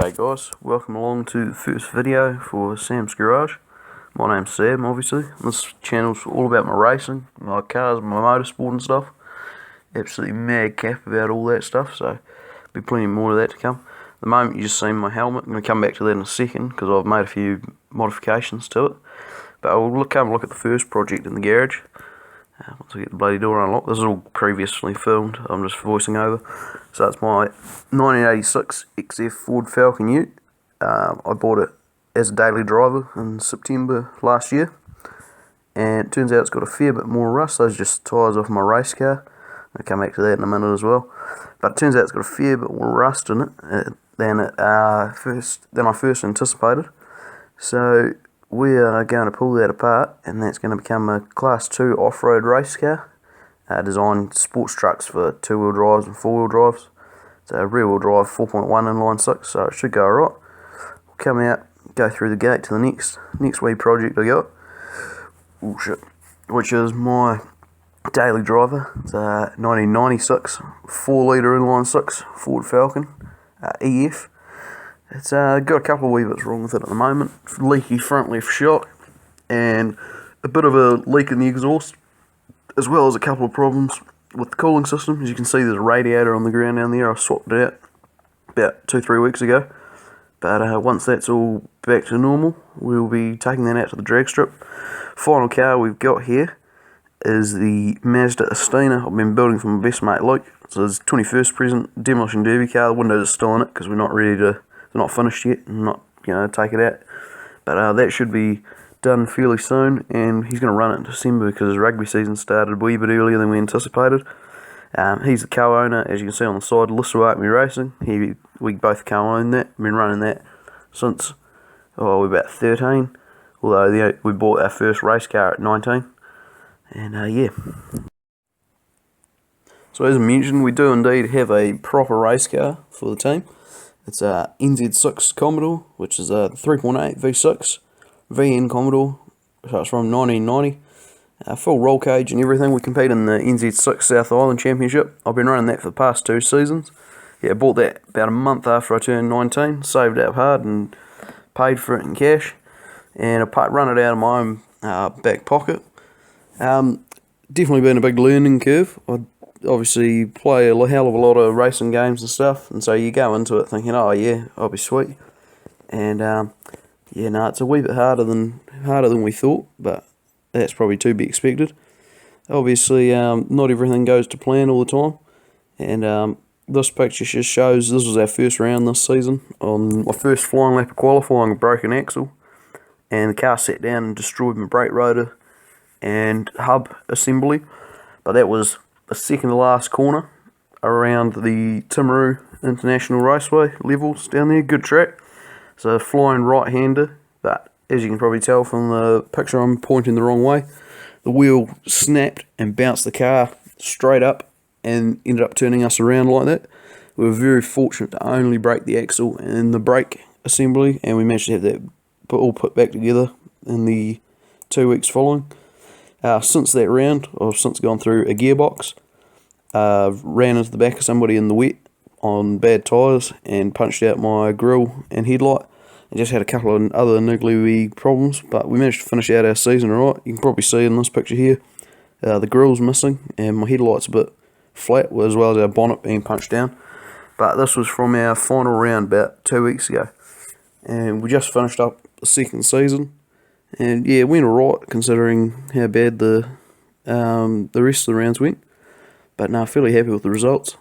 G'day guys, welcome along to the first video for Sam's Garage. My name's Sam, obviously. This channel's all about my racing, my cars, my motorsport and stuff. Absolutely mad cap about all that stuff, so there'll be plenty more of that to come. At the moment you just seen my helmet. I'm going to come back to that in a second because I've made a few modifications to it. But I'll come look at the first project in the garage. Once I get the bloody door unlocked. This is all previously filmed, I'm just voicing over. So it's my 1986 XF Ford Falcon Ute. I bought it as a daily driver in September last year. And it turns out it's got a fair bit more rust. Those are just tyres off my race car. I'll come back to that in a minute as well. But it turns out it's got a fair bit more rust in it than I first anticipated. So we are going to pull that apart, and that's going to become a Class 2 off-road race car. Designed sports trucks for two-wheel drives and four-wheel drives. It's a rear-wheel drive 4.1 inline 6, so it should go alright. We'll come out, go through the gate to the next wee project I got. Oh shit. Which is my daily driver. It's a 1996 4-litre inline 6 Ford Falcon EF. It's got a couple of wee bits wrong with it at the moment. Leaky front left shock, and a bit of a leak in the exhaust, as well as a couple of problems with the cooling system. As you can see, there's a radiator on the ground down there. I swapped it out about 2-3 weeks ago. But once that's all back to normal, we'll be taking that out to the drag strip. Final car we've got here is the Mazda Astina I've been building for my best mate Luke. So it's 21st present demolition derby car. The windows are still in it because we're not ready to. They're not finished yet, and not take it out. But that should be done fairly soon, and he's going to run it in December because his rugby season started a wee bit earlier than we anticipated. He's the co-owner, as you can see on the side, Lissu Army Racing. We both co-own that. We've been running that since we're about 13, although we bought our first race car at 19. And yeah. So as I mentioned, we do indeed have a proper race car for the team. It's a NZ6 Commodore, which is a 3.8 V6 VN Commodore, so it's from 1990. Full roll cage and everything. We compete in the NZ6 South Island Championship. I've been running that for the past 2 seasons. Yeah, I bought that about a month after I turned 19, saved up hard and paid for it in cash. And I run it out of my own back pocket. Definitely been a big learning curve. I obviously play a hell of a lot of racing games and stuff, and so you go into it thinking, oh yeah, I'll be sweet. And yeah, no, it's a wee bit harder than we thought, but that's probably to be expected. Obviously, not everything goes to plan all the time, and this picture just shows this was our first round this season. On my first flying lap of qualifying, a broken axle, and the car sat down and destroyed my brake rotor and hub assembly. But that was the second to last corner around the Timaru International Raceway levels down there. Good track. It's a flying right-hander, but as you can probably tell from the picture, I'm pointing the wrong way. The wheel snapped and bounced the car straight up and ended up turning us around like that. We were very fortunate to only break the axle and the brake assembly, and we managed to have that all put back together in the 2 weeks following. Since that round, I've since gone through a gearbox, ran into the back of somebody in the wet on bad tyres and punched out my grille and headlight, and just had a couple of other niggly wee problems, but we managed to finish out our season alright. You can probably see in this picture here, the grille's missing and my headlight's a bit flat, as well as our bonnet being punched down. But this was from our final round about 2 weeks ago, and we just finished up the second season. And yeah, it went alright considering how bad the rest of the rounds went. But no, fairly happy with the results.